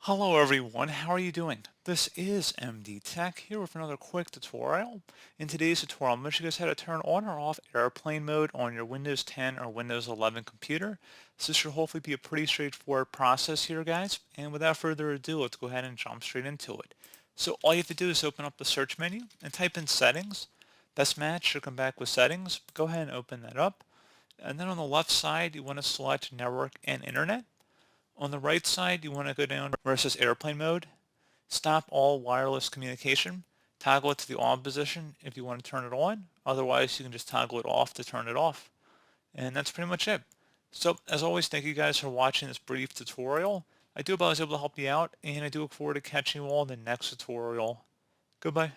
Hello everyone, how are you doing? This is MD Tech here with another quick tutorial. In today's tutorial, I'm going to show you guys how to turn on or off airplane mode on your Windows 10 or Windows 11 computer. So this should hopefully be a pretty straightforward process here, guys. And without further ado, let's go ahead and jump straight into it. So all you have to do is open up the search menu and type in settings. Best match should come back with settings. Go ahead and open that up. And then on the left side, you want to select network and internet. On the right side, you want to go down where it says airplane mode. Stop all wireless communication. Toggle it to the on position if you want to turn it on. Otherwise, you can just toggle it off to turn it off. And that's pretty much it. So, as always, thank you guys for watching this brief tutorial. I do hope I was able to help you out, and I do look forward to catching you all in the next tutorial. Goodbye.